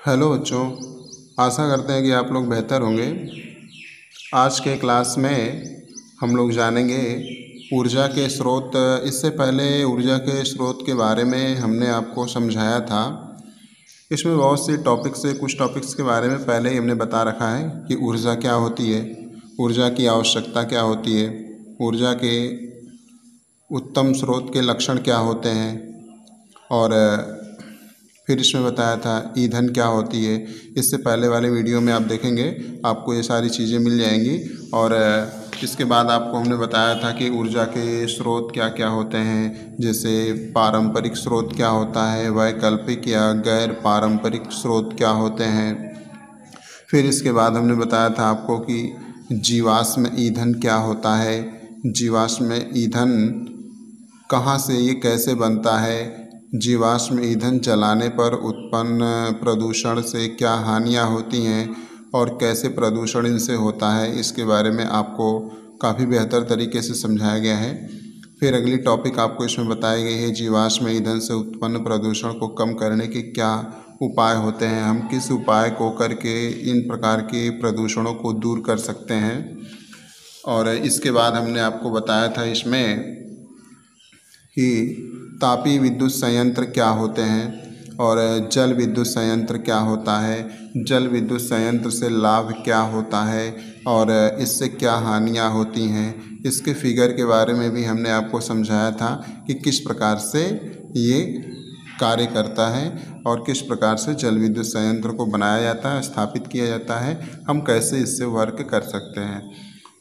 Hello बच्चों, आशा करते हैं कि आप लोग बेहतर होंगे। आज के क्लास में हम लोग जानेंगे ऊर्जा के स्रोत। इससे पहले ऊर्जा के स्रोत के बारे में हमने आपको समझाया था। इसमें बहुत से कुछ टॉपिक्स के बारे में पहले ही हमने बता रखा है कि ऊर्जा क्या होती है, ऊर्जा की आवश्यकता क्या होती है, ऊर्जा के उत्तम स्रोत के लक्षण क्या होते हैं, और फिर इसमें बताया था ईंधन क्या होती है। इससे पहले वाले वीडियो में आप देखेंगे, आपको ये सारी चीज़ें मिल जाएंगी। और इसके बाद आपको हमने बताया था कि ऊर्जा के स्रोत क्या क्या होते हैं, जैसे पारंपरिक स्रोत क्या होता है, वैकल्पिक या गैर पारंपरिक स्रोत क्या होते हैं। फिर इसके बाद हमने बताया था आपको कि जीवाश्म ईंधन क्या होता है, जीवाश्म ईंधन कहाँ से, ये कैसे बनता है, जीवाश्म ईंधन जलाने पर उत्पन्न प्रदूषण से क्या हानियाँ होती हैं और कैसे प्रदूषण इनसे होता है, इसके बारे में आपको काफ़ी बेहतर तरीके से समझाया गया है। फिर अगली टॉपिक आपको इसमें बताई गई है, जीवाश्म ईंधन से उत्पन्न प्रदूषण को कम करने के क्या उपाय होते हैं, हम किस उपाय को करके इन प्रकार के प्रदूषणों को दूर कर सकते हैं। और इसके बाद हमने आपको बताया था इसमें कि तापीय विद्युत संयंत्र क्या होते हैं और जल विद्युत संयंत्र क्या होता है, जल विद्युत संयंत्र से लाभ क्या होता है और इससे क्या हानियाँ होती हैं। इसके फिगर के बारे में भी हमने आपको समझाया था कि किस प्रकार से ये कार्य करता है और किस प्रकार से जल विद्युत संयंत्र को बनाया जाता है, स्थापित किया जाता है, हम कैसे इससे वर्क कर सकते हैं।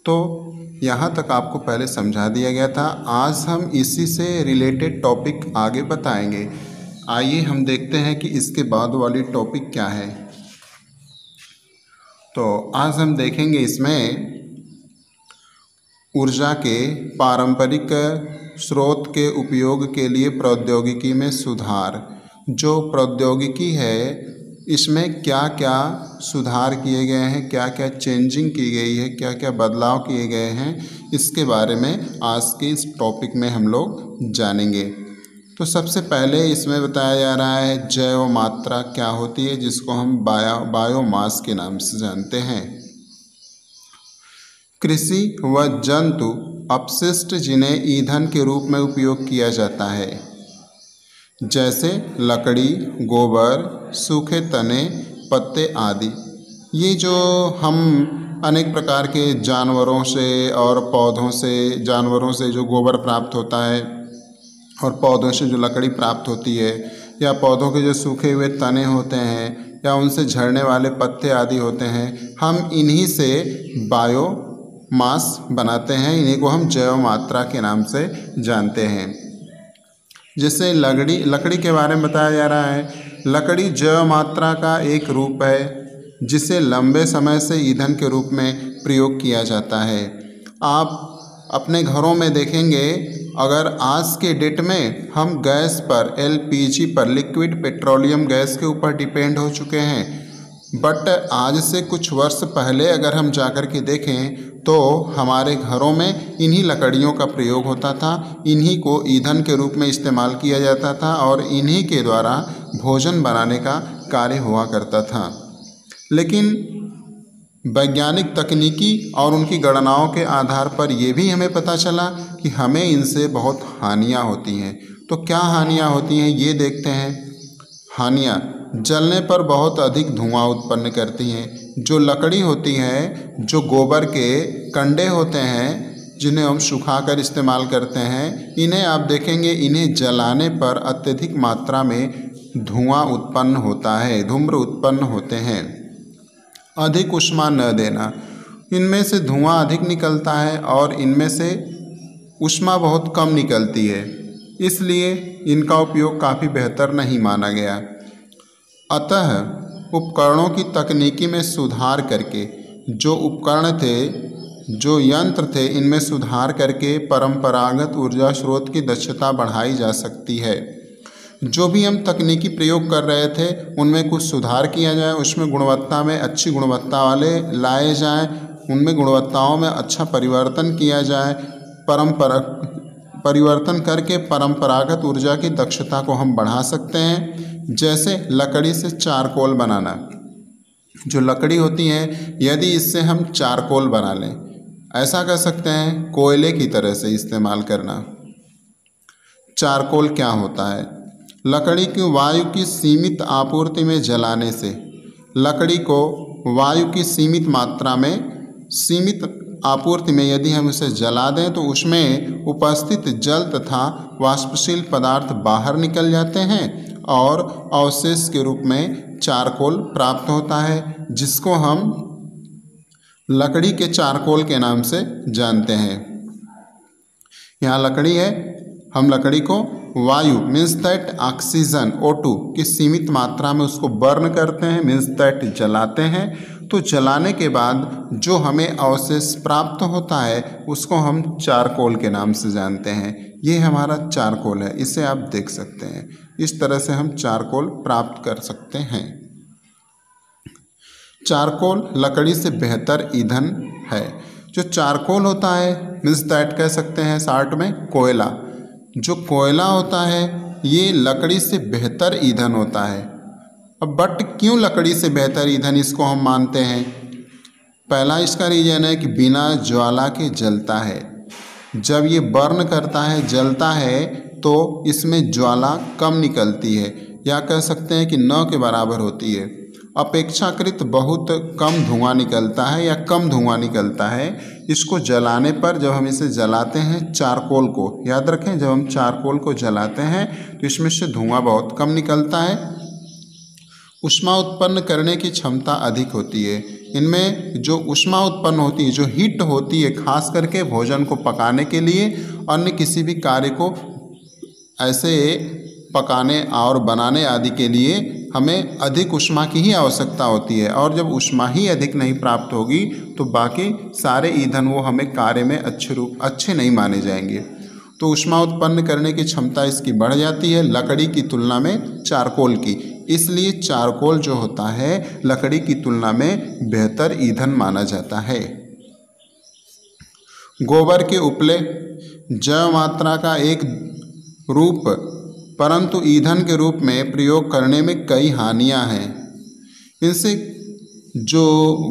तो यहाँ तक आपको पहले समझा दिया गया था। आज हम इसी से रिलेटेड टॉपिक आगे बताएंगे। आइए हम देखते हैं कि इसके बाद वाली टॉपिक क्या है। तो आज हम देखेंगे इसमें ऊर्जा के पारंपरिक स्रोत के उपयोग के लिए प्रौद्योगिकी में सुधार। जो प्रौद्योगिकी है इसमें क्या क्या सुधार किए गए हैं, क्या क्या चेंजिंग की गई है, क्या क्या बदलाव किए गए हैं, इसके बारे में आज के इस टॉपिक में हम लोग जानेंगे। तो सबसे पहले इसमें बताया जा रहा है जैव मात्रा क्या होती है, जिसको हम बायोमास के नाम से जानते हैं। कृषि व जंतु अपशिष्ट जिन्हें ईंधन के रूप में उपयोग किया जाता है, जैसे लकड़ी, गोबर, सूखे तने, पत्ते आदि। ये जो हम अनेक प्रकार के जानवरों से और पौधों से, जानवरों से जो गोबर प्राप्त होता है और पौधों से जो लकड़ी प्राप्त होती है, या पौधों के जो सूखे हुए तने होते हैं या उनसे झड़ने वाले पत्ते आदि होते हैं, हम इन्हीं से बायोमास बनाते हैं। इन्हीं को हम जैव मात्रा के नाम से जानते हैं। जैसे लकड़ी के बारे में बताया जा रहा है, लकड़ी जैव मात्रा का एक रूप है जिसे लंबे समय से ईंधन के रूप में प्रयोग किया जाता है। आप अपने घरों में देखेंगे, अगर आज के डेट में हम गैस पर, एलपीजी पर, लिक्विड पेट्रोलियम गैस के ऊपर डिपेंड हो चुके हैं, बट आज से कुछ वर्ष पहले अगर हम जाकर के देखें तो हमारे घरों में इन्हीं लकड़ियों का प्रयोग होता था, इन्हीं को ईंधन के रूप में इस्तेमाल किया जाता था और इन्हीं के द्वारा भोजन बनाने का कार्य हुआ करता था। लेकिन वैज्ञानिक तकनीकी और उनकी गणनाओं के आधार पर यह भी हमें पता चला कि हमें इनसे बहुत हानियाँ होती हैं। तो क्या हानियाँ होती हैं ये देखते हैं। हानियाँ: जलने पर बहुत अधिक धुआं उत्पन्न करती हैं। जो लकड़ी होती है, जो गोबर के कंडे होते हैं, जिन्हें हम सुखाकर इस्तेमाल करते हैं, इन्हें आप देखेंगे, इन्हें जलाने पर अत्यधिक मात्रा में धुआं उत्पन्न होता है, धूम्र उत्पन्न होते हैं। अधिक ऊष्मा न देना, इनमें से धुआं अधिक निकलता है और इनमें से ऊष्मा बहुत कम निकलती है, इसलिए इनका उपयोग काफ़ी बेहतर नहीं माना गया। अतः उपकरणों की तकनीकी में सुधार करके, जो उपकरण थे, जो यंत्र थे, इनमें सुधार करके परंपरागत ऊर्जा स्रोत की दक्षता बढ़ाई जा सकती है। जो भी हम तकनीकी प्रयोग कर रहे थे उनमें कुछ सुधार किया जाए, उसमें गुणवत्ता में अच्छी गुणवत्ता वाले लाए जाएं, उनमें गुणवत्ताओं में अच्छा परिवर्तन किया जाए। परिवर्तन करके परंपरागत ऊर्जा की दक्षता को हम बढ़ा सकते हैं। जैसे लकड़ी से चारकोल बनाना। जो लकड़ी होती है यदि इससे हम चारकोल बना लें, ऐसा कर सकते हैं, कोयले की तरह से इस्तेमाल करना। चारकोल क्या होता है? लकड़ी की वायु की सीमित आपूर्ति में जलाने से, लकड़ी को वायु की सीमित मात्रा में, सीमित आपूर्ति में यदि हम उसे जला दें तो उसमें उपस्थित जल तथा वाष्पशील पदार्थ बाहर निकल जाते हैं और अवशेष के रूप में चारकोल प्राप्त होता है, जिसको हम लकड़ी के चारकोल के नाम से जानते हैं। यहाँ लकड़ी है, हम लकड़ी को वायु मीन्स दैट ऑक्सीजन O2 की सीमित मात्रा में उसको बर्न करते हैं, मीन्स दैट जलाते हैं। तो जलाने के बाद जो हमें अवशेष प्राप्त होता है उसको हम चारकोल के नाम से जानते हैं। ये हमारा चारकोल है, इसे आप देख सकते हैं। इस तरह से हम चारकोल प्राप्त कर सकते हैं। चारकोल लकड़ी से बेहतर ईंधन है। जो चारकोल होता है मीन्स दैट कह सकते हैं शॉर्ट में कोयला। जो कोयला होता है ये लकड़ी से बेहतर ईंधन होता है। अब बट क्यों लकड़ी से बेहतर ईंधन इसको हम मानते हैं? पहला इसका रीजन है कि बिना ज्वाला के जलता है। जब ये बर्न करता है, जलता है, तो इसमें ज्वाला कम निकलती है, या कह सकते हैं कि न के बराबर होती है। अपेक्षाकृत बहुत कम धुआं निकलता है या कम धुआं निकलता है। इसको जलाने पर, जब हम इसे जलाते हैं चारकोल को, याद रखें जब हम चारकोल को जलाते हैं तो इसमें से धुआं बहुत कम निकलता है। ऊष्मा उत्पन्न करने की क्षमता अधिक होती है। इनमें जो ऊष्मा उत्पन्न होती है, जो हीट होती है, खास करके भोजन को पकाने के लिए, अन्य किसी भी कार्य को ऐसे पकाने और बनाने आदि के लिए हमें अधिक ऊष्मा की ही आवश्यकता होती है। और जब ऊष्मा ही अधिक नहीं प्राप्त होगी तो बाकी सारे ईंधन वो हमें कार्य में अच्छे नहीं माने जाएंगे। तो ऊष्मा उत्पन्न करने की क्षमता इसकी बढ़ जाती है लकड़ी की तुलना में चारकोल की। इसलिए चारकोल जो होता है लकड़ी की तुलना में बेहतर ईंधन माना जाता है। गोबर के उपले जैव मात्रा का एक रूप, परंतु ईंधन के रूप में प्रयोग करने में कई हानियां हैं। इनसे जो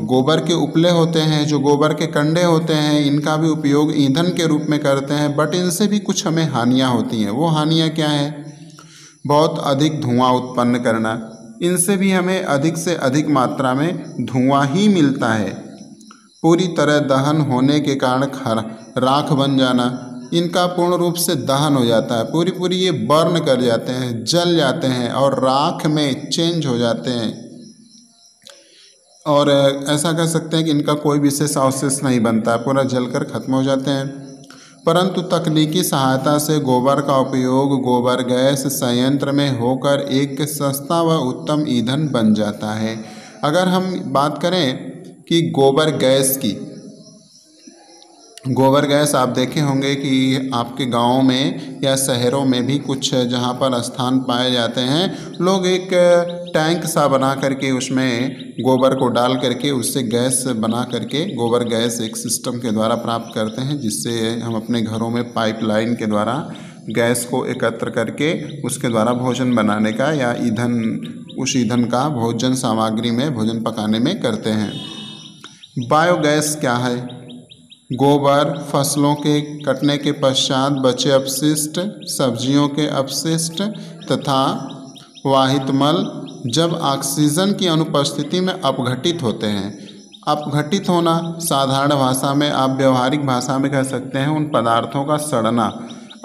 गोबर के उपले होते हैं, जो गोबर के कंडे होते हैं, इनका भी उपयोग ईंधन के रूप में करते हैं, बट इनसे भी कुछ हमें हानियां होती हैं। वो हानियां क्या हैं? बहुत अधिक धुआं उत्पन्न करना। इनसे भी हमें अधिक से अधिक मात्रा में धुआं ही मिलता है। पूरी तरह दहन होने के कारण राख बन जाना। इनका पूर्ण रूप से दहन हो जाता है, पूरी ये बर्न कर जाते हैं, जल जाते हैं और राख में चेंज हो जाते हैं। और ऐसा कह सकते हैं कि इनका कोई विशेष अवशेष नहीं बनता, पूरा जलकर खत्म हो जाते हैं। परंतु तकनीकी सहायता से गोबर का उपयोग गोबर गैस संयंत्र में होकर एक सस्ता व उत्तम ईंधन बन जाता है। अगर हम बात करें कि गोबर गैस की, गोबर गैस आप देखे होंगे कि आपके गांव में या शहरों में भी कुछ जहां पर स्थान पाए जाते हैं, लोग एक टैंक सा बना करके उसमें गोबर को डाल करके उससे गैस बना करके गोबर गैस एक सिस्टम के द्वारा प्राप्त करते हैं, जिससे हम अपने घरों में पाइपलाइन के द्वारा गैस को एकत्र करके उसके द्वारा भोजन बनाने का या ईंधन, उस ईंधन का भोजन सामग्री में भोजन पकाने में करते हैं। बायोगैस क्या है? गोबर, फसलों के कटने के पश्चात बचे अपशिष्ट, सब्जियों के अपशिष्ट तथा वाहित मल जब ऑक्सीजन की अनुपस्थिति में अपघटित होते हैं। अपघटित होना साधारण भाषा में, आप व्यवहारिक भाषा में कह सकते हैं उन पदार्थों का सड़ना।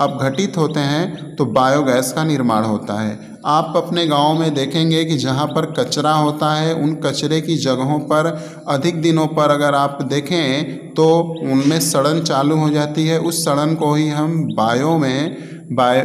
अपघटित होते हैं तो बायोगैस का निर्माण होता है। आप अपने गांव में देखेंगे कि जहां पर कचरा होता है, उन कचरे की जगहों पर अधिक दिनों पर अगर आप देखें तो उनमें सड़न चालू हो जाती है। उस सड़न को ही हम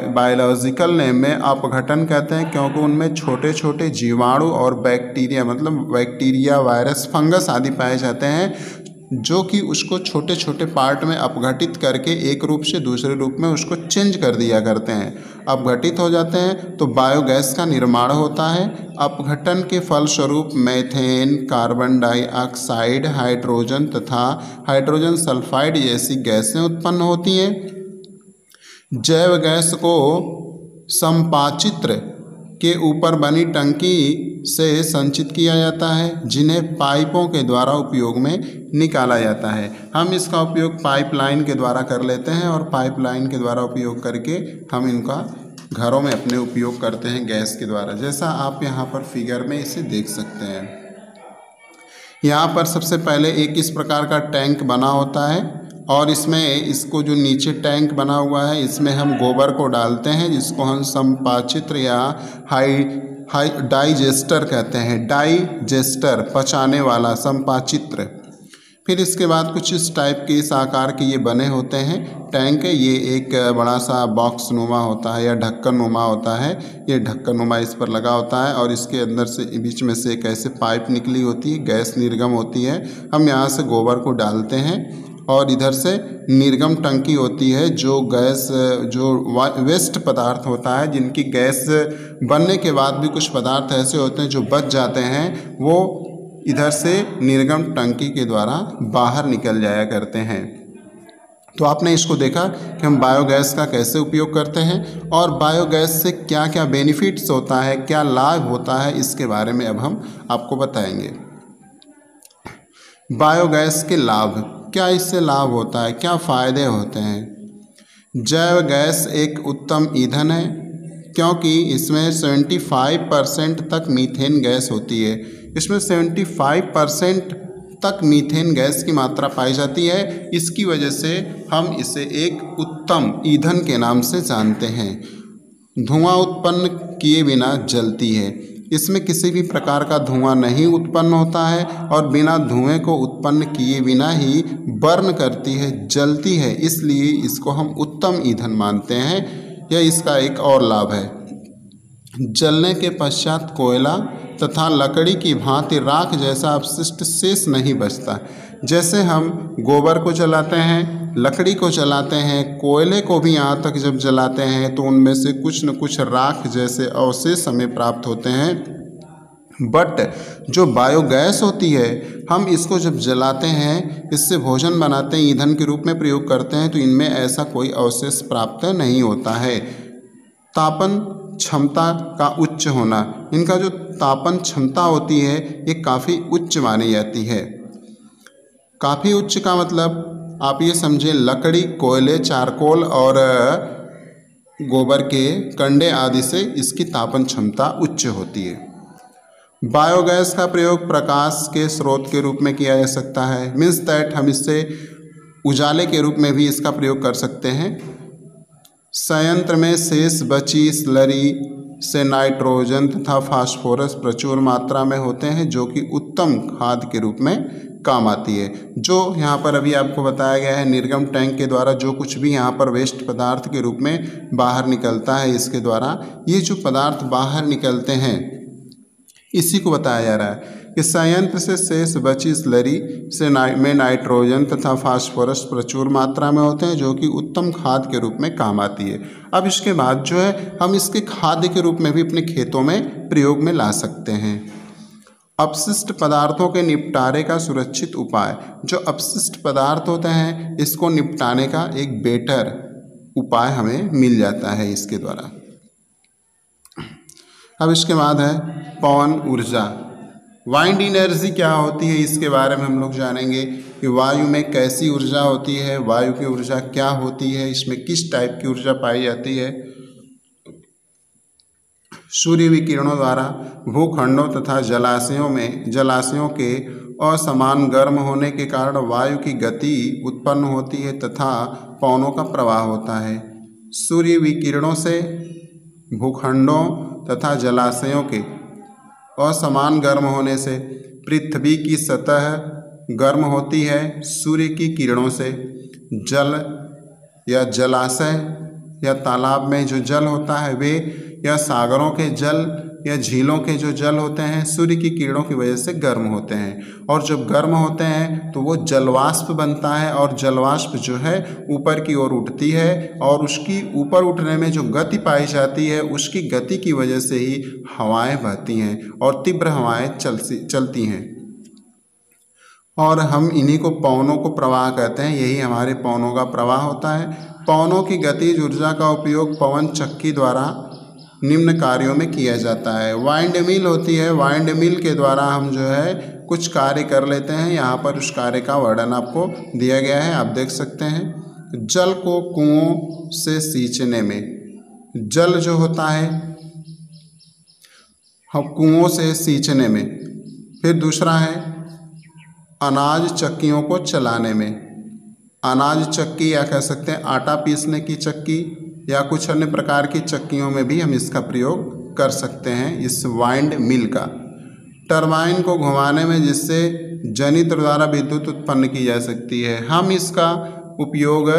बायोलॉजिकल नेम में अपघटन कहते हैं, क्योंकि उनमें छोटे छोटे जीवाणु और बैक्टीरिया, मतलब बैक्टीरिया, वायरस, फंगस आदि पाए जाते हैं, जो कि उसको छोटे छोटे पार्ट में अपघटित करके एक रूप से दूसरे रूप में उसको चेंज कर दिया करते हैं। अपघटित हो जाते हैं तो बायोगैस का निर्माण होता है। अपघटन के फलस्वरूप मीथेन, कार्बन डाइऑक्साइड, हाइड्रोजन तथा हाइड्रोजन सल्फाइड जैसी गैसें उत्पन्न होती हैं। जैव गैस को संपाचित्र के ऊपर बनी टंकी से संचित किया जाता है, जिन्हें पाइपों के द्वारा उपयोग में निकाला जाता है। हम इसका उपयोग पाइपलाइन के द्वारा कर लेते हैं और पाइपलाइन के द्वारा उपयोग करके हम इनका घरों में अपने उपयोग करते हैं गैस के द्वारा, जैसा आप यहाँ पर फिगर में इसे देख सकते हैं। यहाँ पर सबसे पहले एक इस प्रकार का टैंक बना होता है और इसमें इसको जो नीचे टैंक बना हुआ है इसमें हम गोबर को डालते हैं, जिसको हम संपाचित्र या हाई डाइजेस्टर कहते हैं। डाइजेस्टर पचाने वाला, संपाचित्र। फिर इसके बाद कुछ इस टाइप के, इस आकार के ये बने होते हैं टैंक। ये एक बड़ा सा बॉक्स नुमा होता है या ढक्कन नुमा होता है। ये ढक्कन नुमा इस पर लगा होता है और इसके अंदर से बीच में से एक ऐसे पाइप निकली होती है, गैस निर्गम होती है। हम यहाँ से गोबर को डालते हैं और इधर से निर्गम टंकी होती है, जो गैस, जो वेस्ट पदार्थ होता है, जिनकी गैस बनने के बाद भी कुछ पदार्थ ऐसे होते हैं जो बच जाते हैं, वो इधर से निर्गम टंकी के द्वारा बाहर निकल जाया करते हैं। तो आपने इसको देखा कि हम बायोगैस का कैसे उपयोग करते हैं और बायोगैस से क्या क्या बेनिफिट्स होता है, क्या लाभ होता है, इसके बारे में अब हम आपको बताएंगे। बायोगैस के लाभ, क्या इससे लाभ होता है, क्या फ़ायदे होते हैं। जैव गैस एक उत्तम ईंधन है क्योंकि इसमें 75% तक मीथेन गैस होती है। इसमें 75% तक मीथेन गैस की मात्रा पाई जाती है। इसकी वजह से हम इसे एक उत्तम ईंधन के नाम से जानते हैं। धुआं उत्पन्न किए बिना जलती है। इसमें किसी भी प्रकार का धुआं नहीं उत्पन्न होता है और बिना धुएं को उत्पन्न किए बिना ही बर्न करती है, जलती है। इसलिए इसको हम उत्तम ईंधन मानते हैं। यह इसका एक और लाभ है। जलने के पश्चात कोयला तथा लकड़ी की भांति राख जैसा अपशिष्ट शेष नहीं बचता। जैसे हम गोबर को जलाते हैं, लकड़ी को जलाते हैं, कोयले को भी यहाँ तक जब जलाते हैं तो उनमें से कुछ न कुछ राख जैसे अवशेष हमें प्राप्त होते हैं। बट जो बायोगैस होती है, हम इसको जब जलाते हैं, इससे भोजन बनाते हैं, ईंधन के रूप में प्रयोग करते हैं, तो इनमें ऐसा कोई अवशेष प्राप्त नहीं होता है। तापन क्षमता का उच्च होना, इनका जो तापन क्षमता होती है ये काफ़ी उच्च मानी जाती है। काफ़ी उच्च का मतलब आप ये समझें, लकड़ी, कोयले, चारकोल और गोबर के कंडे आदि से इसकी तापन क्षमता उच्च होती है। बायोगैस का प्रयोग प्रकाश के स्रोत के रूप में किया जा सकता है। मीन्स दैट हम इससे उजाले के रूप में भी इसका प्रयोग कर सकते हैं। संयंत्र में शेष बची स्लरी से नाइट्रोजन तथा फास्फोरस प्रचुर मात्रा में होते हैं, जो कि उत्तम खाद के रूप में काम आती है। जो यहाँ पर अभी आपको बताया गया है, निर्गम टैंक के द्वारा जो कुछ भी यहाँ पर वेस्ट पदार्थ के रूप में बाहर निकलता है, इसके द्वारा ये जो पदार्थ बाहर निकलते हैं, इसी को बताया जा रहा है कि संयंत्र से शेष बची स्लरी से में नाइट्रोजन तथा फास्फोरस प्रचुर मात्रा में होते हैं, जो कि उत्तम खाद के रूप में काम आती है। अब इसके बाद जो है, हम इसके खाद्य के रूप में भी अपने खेतों में प्रयोग में ला सकते हैं। अपशिष्ट पदार्थों के निपटारे का सुरक्षित उपाय, जो अपशिष्ट पदार्थ होते हैं इसको निपटाने का एक बेटर उपाय हमें मिल जाता है इसके द्वारा। अब इसके बाद है पवन ऊर्जा। वाइंड एनर्जी क्या होती है, इसके बारे में हम लोग जानेंगे कि वायु में कैसी ऊर्जा होती है, वायु की ऊर्जा क्या होती है, इसमें किस टाइप की ऊर्जा पाई जाती है। सूर्य विकिरणों द्वारा भूखंडों तथा जलाशयों के असमान गर्म होने के कारण वायु की गति उत्पन्न होती है तथा पवनों का प्रवाह होता है। सूर्य विकिरणों से भूखंडों तथा जलाशयों के असमान गर्म होने से पृथ्वी की सतह गर्म होती है। सूर्य की किरणों से जल या जलाशय या तालाब में जो जल होता है वे, या सागरों के जल या झीलों के जो जल होते हैं, सूर्य की किरणों की वजह से गर्म होते हैं। और जब गर्म होते हैं तो वो जलवाष्प बनता है और जलवाष्प जो है ऊपर की ओर उठती है और उसकी ऊपर उठने में जो गति पाई जाती है, उसकी गति की वजह से ही हवाएं बहती हैं और तीव्र हवाएं चलती हैं। और हम इन्हीं को पवनों को प्रवाह कहते हैं। यही हमारे पवनों का प्रवाह होता है। पवनों की गतिज ऊर्जा का उपयोग पवन चक्की द्वारा निम्न कार्यों में किया जाता है। वाइंड मिल होती है, वाइंड मिल के द्वारा हम जो है कुछ कार्य कर लेते हैं। यहाँ पर उस कार्य का वर्णन आपको दिया गया है, आप देख सकते हैं। जल को कुओं से सींचने में, जल जो होता है हम कुओं से सींचने में। फिर दूसरा है अनाज चक्कियों को चलाने में, अनाज चक्की या कह सकते हैं आटा पीसने की चक्की या कुछ अन्य प्रकार की चक्कियों में भी हम इसका प्रयोग कर सकते हैं इस वाइंड मिल का। टरबाइन को घुमाने में, जिससे जनित्र द्वारा विद्युत उत्पन्न की जा सकती है। हम इसका उपयोग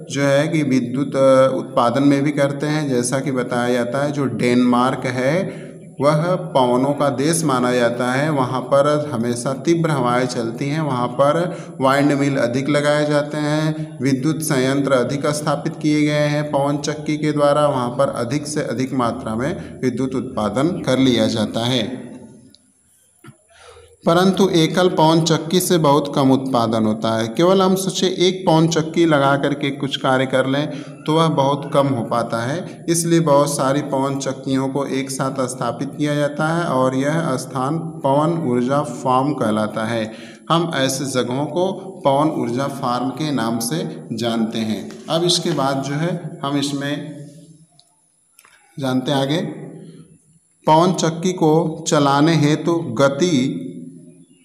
जो है कि विद्युत उत्पादन में भी करते हैं। जैसा कि बताया जाता है, जो डेनमार्क है वह पवनों का देश माना जाता है, वहाँ पर हमेशा तीव्र हवाएं चलती हैं, वहाँ पर वाइंड मिल अधिक लगाए जाते हैं, विद्युत संयंत्र अधिक स्थापित किए गए हैं पवन चक्की के द्वारा, वहाँ पर अधिक से अधिक मात्रा में विद्युत उत्पादन कर लिया जाता है। परंतु एकल पवन चक्की से बहुत कम उत्पादन होता है। केवल हम सोचे एक पवन चक्की लगा करके कुछ कार्य कर लें तो वह बहुत कम हो पाता है, इसलिए बहुत सारी पवन चक्कियों को एक साथ स्थापित किया जाता है और यह स्थान पवन ऊर्जा फार्म कहलाता है। हम ऐसे जगहों को पवन ऊर्जा फार्म के नाम से जानते हैं। अब इसके बाद जो है हम इसमें जानते हैं आगे, पवन चक्की को चलाने हेतु गति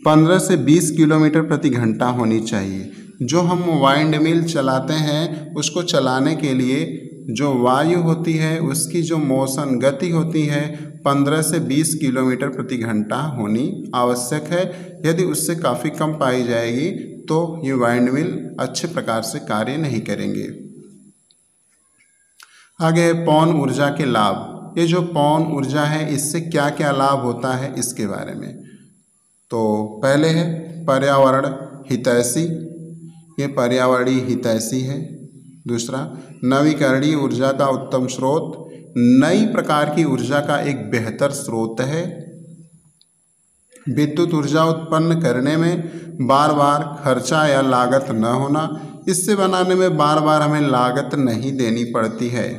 15 से 20 किलोमीटर प्रति घंटा होनी चाहिए। जो हम वाइंड मिल चलाते हैं उसको चलाने के लिए जो वायु होती है उसकी जो मोशन गति होती है 15 से 20 किलोमीटर प्रति घंटा होनी आवश्यक है। यदि उससे काफ़ी कम पाई जाएगी तो ये वाइंड मिल अच्छे प्रकार से कार्य नहीं करेंगे। आगे पवन ऊर्जा के लाभ। ये जो पवन ऊर्जा है इससे क्या क्या लाभ होता है इसके बारे में। तो पहले है पर्यावरण हितैषी, ये पर्यावरणीय हितैषी है। दूसरा नवीकरणीय ऊर्जा का उत्तम स्रोत, नई प्रकार की ऊर्जा का एक बेहतर स्रोत है। विद्युत ऊर्जा उत्पन्न करने में बार बार खर्चा या लागत न होना, इससे बनाने में बार बार हमें लागत नहीं देनी पड़ती है।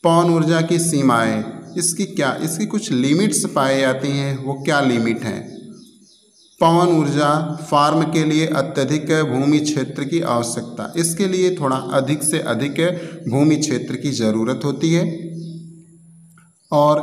पवन ऊर्जा की सीमाएं, इसकी कुछ लिमिट्स पाई जाती हैं। वो क्या लिमिट हैं? पवन ऊर्जा फार्म के लिए अत्यधिक भूमि क्षेत्र की आवश्यकता, इसके लिए थोड़ा अधिक से अधिक भूमि क्षेत्र की ज़रूरत होती है। और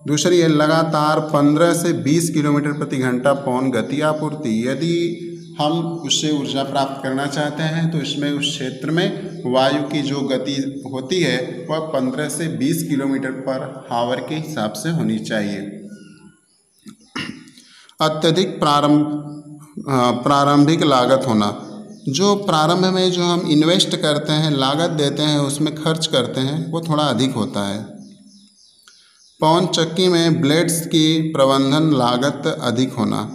दूसरी है लगातार 15 से 20 किलोमीटर प्रति घंटा पवन गति आपूर्ति। यदि हम उससे ऊर्जा प्राप्त करना चाहते हैं तो इसमें उस क्षेत्र में वायु की जो गति होती है वह 15 से 20 किलोमीटर पर आवर के हिसाब से होनी चाहिए। अत्यधिक प्रारंभिक लागत होना, जो प्रारंभ में जो हम इन्वेस्ट करते हैं, लागत देते हैं, उसमें खर्च करते हैं, वो थोड़ा अधिक होता है। पवन चक्की में ब्लेड्स की प्रबंधन लागत अधिक होना,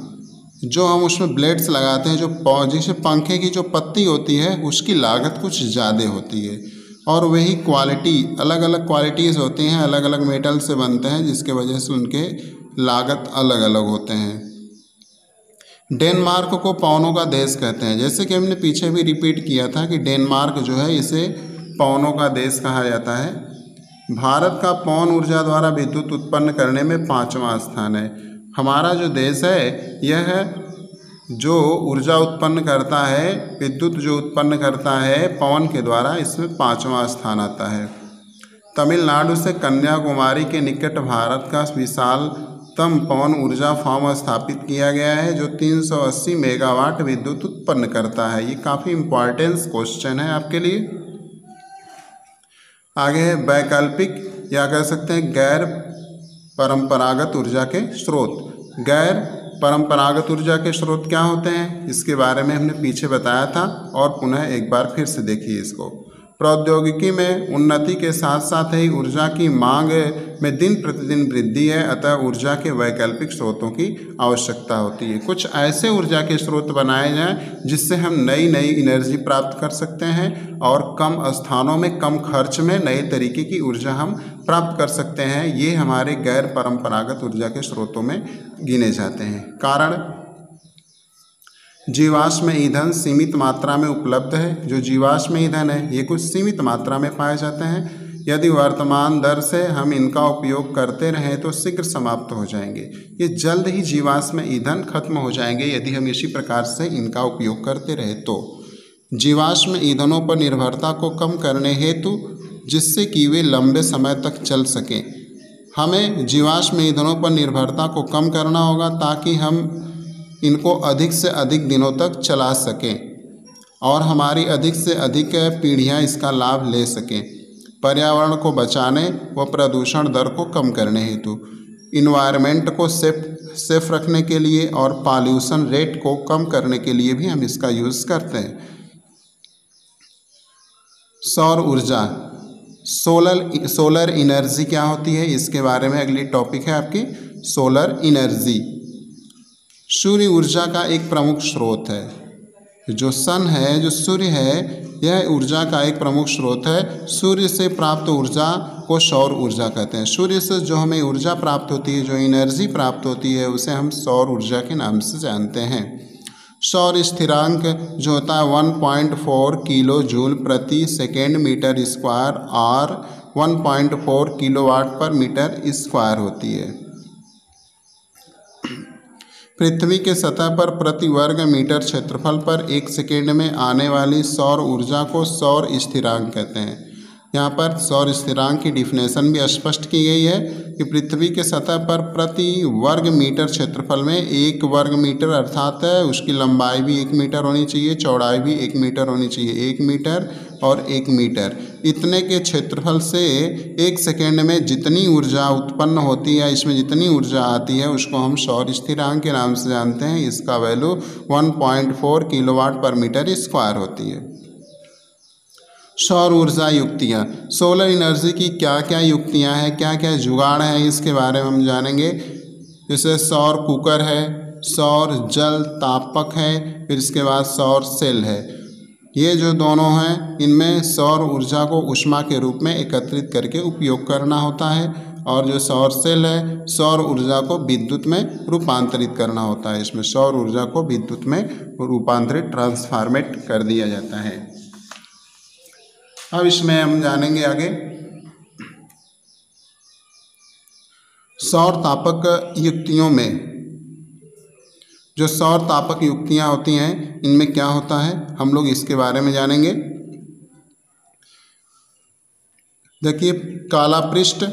जो हम उसमें ब्लेड्स लगाते हैं, जो जैसे पंखे की जो पत्ती होती है उसकी लागत कुछ ज़्यादा होती है। और वही क्वालिटी, अलग अलग क्वालिटीज़ होती हैं, अलग अलग मेटल से बनते हैं, जिसके वजह से उनके लागत अलग अलग होते हैं। डेनमार्क को पवनों का देश कहते हैं। जैसे कि हमने पीछे भी रिपीट किया था कि डेनमार्क जो है इसे पवनों का देश कहा जाता है। भारत का पवन ऊर्जा द्वारा विद्युत उत्पन्न करने में 5वां स्थान है। हमारा जो देश है यह जो ऊर्जा उत्पन्न करता है, विद्युत जो उत्पन्न करता है पवन के द्वारा, इसमें 5वां स्थान आता है। तमिलनाडु से कन्याकुमारी के निकट भारत का विशालतम पवन ऊर्जा फार्म स्थापित किया गया है, जो 380 मेगावाट विद्युत उत्पन्न करता है। ये काफ़ी इम्पोर्टेंस क्वेश्चन है आपके लिए। आगे है वैकल्पिक या कह सकते हैं गैर परंपरागत ऊर्जा के स्रोत। गैर परंपरागत ऊर्जा के स्रोत क्या होते हैं इसके बारे में हमने पीछे बताया था और पुनः एक बार फिर से देखिए इसको। प्रौद्योगिकी में उन्नति के साथ साथ ही ऊर्जा की मांग में दिन प्रतिदिन वृद्धि है, अतः ऊर्जा के वैकल्पिक स्रोतों की आवश्यकता होती है। कुछ ऐसे ऊर्जा के स्रोत बनाए जाएं जिससे हम नई नई एनर्जी प्राप्त कर सकते हैं और कम स्थानों में कम खर्च में नए तरीके की ऊर्जा हम प्राप्त कर सकते हैं। ये हमारे गैर परंपरागत ऊर्जा के स्रोतों में गिने जाते हैं। कारण जीवाश्म ईंधन सीमित मात्रा में उपलब्ध है। जो जीवाश्म ईंधन है ये कुछ सीमित मात्रा में पाए जाते हैं। यदि वर्तमान दर से हम इनका उपयोग करते रहें तो शीघ्र समाप्त हो जाएंगे। ये जल्द ही जीवाश्म ईंधन खत्म हो जाएंगे यदि हम इसी प्रकार से इनका उपयोग करते रहे तो। जीवाश्म ईंधनों पर निर्भरता को कम करने हेतु, जिससे कि वे लंबे समय तक चल सकें, हमें जीवाश्म ईंधनों पर निर्भरता को कम करना होगा ताकि हम इनको अधिक से अधिक दिनों तक चला सकें और हमारी अधिक से अधिक पीढ़ियां इसका लाभ ले सकें। पर्यावरण को बचाने व प्रदूषण दर को कम करने हेतु, इन्वायरमेंट को सेफ रखने के लिए और पॉल्यूशन रेट को कम करने के लिए भी हम इसका यूज़ करते हैं। सौर ऊर्जा, सोलर एनर्जी क्या होती है, इसके बारे में अगली टॉपिक है आपकी सोलर एनर्जी। सूर्य ऊर्जा का एक प्रमुख स्रोत है। जो सन है, जो सूर्य है, यह ऊर्जा का एक प्रमुख स्रोत है। सूर्य से प्राप्त ऊर्जा को सौर ऊर्जा कहते हैं। सूर्य से जो हमें ऊर्जा प्राप्त होती है, जो एनर्जी प्राप्त होती है, उसे हम सौर ऊर्जा के नाम से जानते हैं। सौर स्थिरांक जो होता है 1.4 किलो जूल प्रति सेकेंड मीटर स्क्वायर और 1.4 किलोवाट पर मीटर स्क्वायर होती है। पृथ्वी के सतह पर प्रति वर्ग मीटर क्षेत्रफल पर 1 सेकेंड में आने वाली सौर ऊर्जा को सौर स्थिरांक कहते हैं। यहाँ पर सौर स्थिरांक की डिफिनेशन भी स्पष्ट की गई है कि पृथ्वी के सतह पर प्रति वर्ग मीटर क्षेत्रफल में 1 वर्ग मीटर अर्थात उसकी लंबाई भी 1 मीटर होनी चाहिए, चौड़ाई भी 1 मीटर होनी चाहिए। 1 मीटर और 1 मीटर इतने के क्षेत्रफल से 1 सेकेंड में जितनी ऊर्जा उत्पन्न होती है, इसमें जितनी ऊर्जा आती है, उसको हम सौर स्थिरांक के नाम से जानते हैं। इसका वैल्यू 1.4 किलोवाट पर मीटर स्क्वायर होती है। सौर ऊर्जा युक्तियाँ, सोलर एनर्जी की क्या क्या युक्तियाँ हैं, क्या क्या जुगाड़ हैं, इसके बारे में हम जानेंगे। जैसे सौर कुकर है, सौर जल तापक है, फिर इसके बाद सौर सेल है। ये जो दोनों हैं, इनमें सौर ऊर्जा को ऊष्मा के रूप में एकत्रित करके उपयोग करना होता है और जो सौर सेल है, सौर ऊर्जा को विद्युत में रूपांतरित करना होता है। इसमें सौर ऊर्जा को विद्युत में रूपांतरित ट्रांसफॉर्मेट कर दिया जाता है। अब इसमें हम जानेंगे आगे सौर तापक युक्तियों में। जो सौर तापक युक्तियाँ होती हैं, इनमें क्या होता है, हम लोग इसके बारे में जानेंगे। देखिए, काला पृष्ठ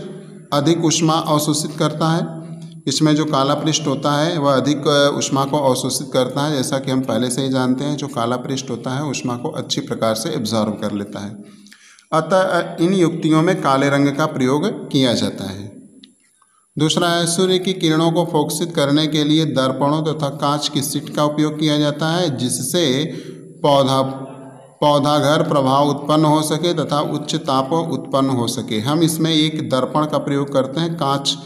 अधिक ऊष्मा अवशोषित करता है। इसमें जो काला पृष्ठ होता है वह अधिक ऊष्मा को अवशोषित करता है। जैसा कि हम पहले से ही जानते हैं, जो काला पृष्ठ होता है ऊष्मा को अच्छी प्रकार से एब्जॉर्व कर लेता है। अतः इन युक्तियों में काले रंग का प्रयोग किया जाता है। दूसरा है, सूर्य की किरणों को फोकसित करने के लिए दर्पणों तथा कांच की शीट का उपयोग किया जाता है, जिससे पौधाघर प्रभाव उत्पन्न हो सके तथा उच्च ताप उत्पन्न हो सके। हम इसमें एक दर्पण का प्रयोग करते हैं, कांच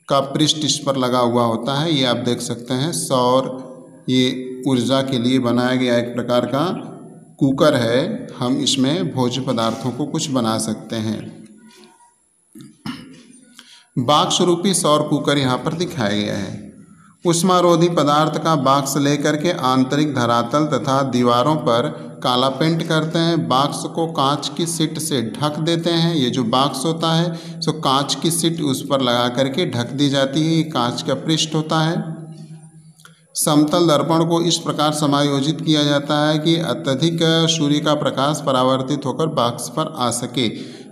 का पृष्ठ इस पर लगा हुआ होता है। ये आप देख सकते हैं, सौर ये ऊर्जा के लिए बनाया गया एक प्रकार का कुकर है। हम इसमें भोज्य पदार्थों को कुछ बना सकते हैं। बाक्स रूपी सौर कुकर यहाँ पर दिखाया गया है। ऊष्मारोधी पदार्थ का बाक्स लेकर के आंतरिक धरातल तथा दीवारों पर काला पेंट करते हैं। बाक्स को कांच की शीट से ढक देते हैं। ये जो बाक्स होता है, सो कांच की शीट उस पर लगा करके ढक दी जाती है। ये कांच का पृष्ठ होता है। समतल दर्पण को इस प्रकार समायोजित किया जाता है कि अत्यधिक सूर्य का प्रकाश परावर्तित होकर बाक्स पर आ सके।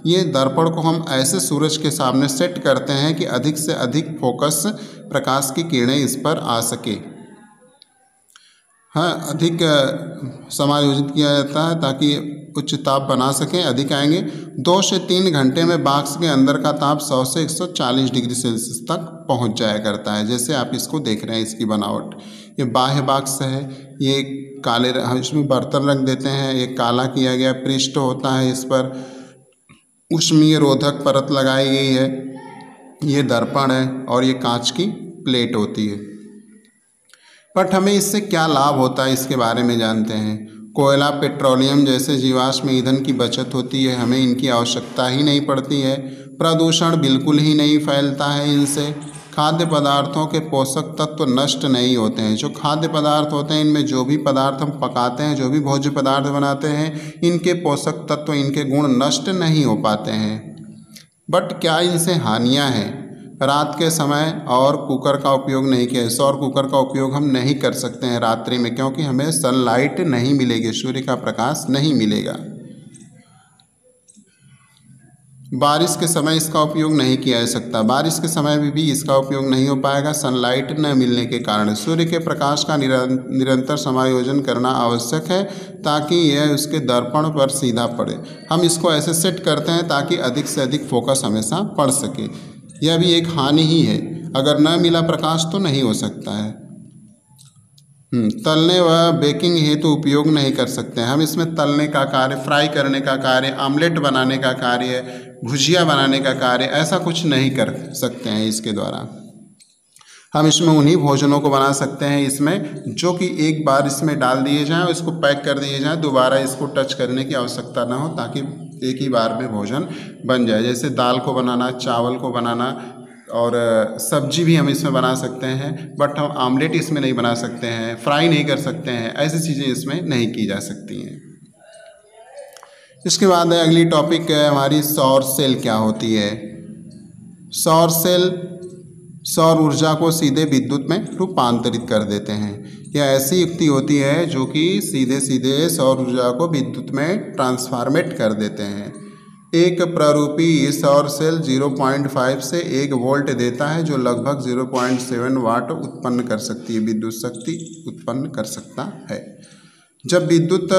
ये दर्पण को हम ऐसे सूरज के सामने सेट करते हैं कि अधिक से अधिक फोकस प्रकाश की किरणें इस पर आ सके। हाँ, अधिक समायोजित किया जाता है ताकि उच्च ताप बना सकें, अधिक आएंगे। 2 से 3 घंटे में बाक्स के अंदर का ताप 100 से 140 डिग्री सेल्सियस तक पहुंच जाया करता है। जैसे आप इसको देख रहे हैं, इसकी बनावट। ये बाह्य बाक्स है। ये काले, हम इसमें बर्तन रख देते हैं। ये काला किया गया पृष्ठ होता है, इस पर ऊष्मीय रोधक परत लगाई गई है। ये दर्पण है और ये कांच की प्लेट होती है। बट हमें इससे क्या लाभ होता है, इसके बारे में जानते हैं। कोयला, पेट्रोलियम जैसे जीवाश्म ईंधन की बचत होती है। हमें इनकी आवश्यकता ही नहीं पड़ती है। प्रदूषण बिल्कुल ही नहीं फैलता है इनसे। खाद्य पदार्थों के पोषक तत्व नष्ट नहीं होते हैं। जो खाद्य पदार्थ होते हैं, इनमें जो भी पदार्थ हम पकाते हैं, जो भी भोज्य पदार्थ बनाते हैं, इनके पोषक तत्व, इनके गुण नष्ट नहीं हो पाते हैं। बट क्या इनसे हानियां हैं? रात के समय और कुकर का उपयोग नहीं किया, सौर कुकर का उपयोग हम नहीं कर सकते हैं रात्रि में, क्योंकि हमें सनलाइट नहीं मिलेगी, सूर्य का प्रकाश नहीं मिलेगा। बारिश के समय इसका उपयोग नहीं किया जा सकता, बारिश के समय में भी इसका उपयोग नहीं हो पाएगा सनलाइट न मिलने के कारण। सूर्य के प्रकाश का निरंतर समायोजन करना आवश्यक है ताकि यह उसके दर्पण पर सीधा पड़े। हम इसको ऐसे सेट करते हैं ताकि अधिक से अधिक फोकस हमेशा पड़ सके। यह भी एक हानि ही है, अगर न मिला प्रकाश तो नहीं हो सकता है। तलने व बेकिंग हेतु उपयोग नहीं कर सकते हैं। हम इसमें तलने का कार्य, फ्राई करने का कार्य, आमलेट बनाने का कार्य, भुजिया बनाने का कार्य, ऐसा कुछ नहीं कर सकते हैं इसके द्वारा। हम इसमें उन्हीं भोजनों को बना सकते हैं इसमें जो कि एक बार इसमें डाल दिए जाएं और इसको पैक कर दिए जाएं, दोबारा इसको टच करने की आवश्यकता ना हो, ताकि एक ही बार में भोजन बन जाए। जैसे दाल को बनाना, चावल को बनाना और सब्जी भी हम इसमें बना सकते हैं, बट हम आमलेट इसमें नहीं बना सकते हैं, फ्राई नहीं कर सकते हैं, ऐसी चीज़ें इसमें नहीं की जा सकती हैं। इसके बाद अगली टॉपिक है हमारी सौर सेल क्या होती है। सौर सेल सौर ऊर्जा को सीधे विद्युत में रूपांतरित कर देते हैं। यह ऐसी युक्ति होती है जो कि सीधे सीधे सौर ऊर्जा को विद्युत में ट्रांसफॉर्मेट कर देते हैं। एक प्ररूपी सौर सेल 0.5 से 1 वोल्ट देता है, जो लगभग 0.7 वाट उत्पन्न कर सकती है, विद्युत शक्ति उत्पन्न कर सकता है। जब विद्युत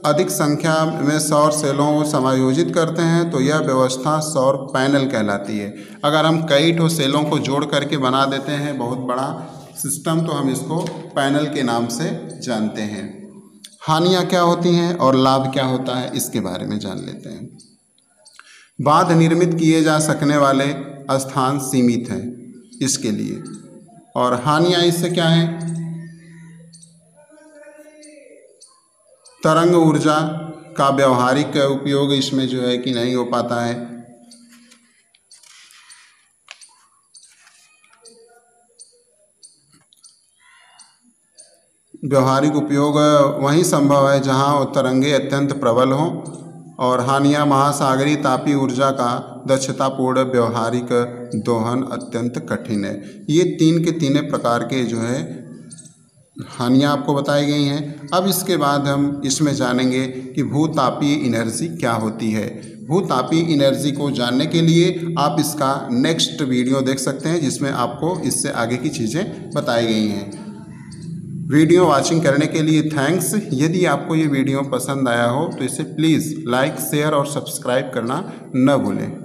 अधिक संख्या में सौर सेलों को समायोजित करते हैं तो यह व्यवस्था सौर पैनल कहलाती है। अगर हम कई ठो सेलों को जोड़ करके बना देते हैं बहुत बड़ा सिस्टम, तो हम इसको पैनल के नाम से जानते हैं। हानियाँ क्या होती हैं और लाभ क्या होता है, इसके बारे में जान लेते हैं। बांध निर्मित किए जा सकने वाले स्थान सीमित हैं इसके लिए, और हानियाँ इससे क्या हैं? तरंग ऊर्जा का व्यवहारिक उपयोग इसमें जो है कि नहीं हो पाता है। व्यवहारिक उपयोग वहीं संभव है जहां तरंगे अत्यंत प्रबल हों, और हानियाँ महासागरीय तापीय ऊर्जा का दक्षतापूर्ण व्यवहारिक दोहन अत्यंत कठिन है। ये तीन के तीन प्रकार के जो है हानियाँ आपको बताई गई हैं। अब इसके बाद हम इसमें जानेंगे कि भूतापीय एनर्जी क्या होती है। भूतापीय एनर्जी को जानने के लिए आप इसका नेक्स्ट वीडियो देख सकते हैं, जिसमें आपको इससे आगे की चीज़ें बताई गई हैं। वीडियो वॉचिंग करने के लिए थैंक्स। यदि आपको ये वीडियो पसंद आया हो तो इसे प्लीज़ लाइक, शेयर और सब्सक्राइब करना न भूलें।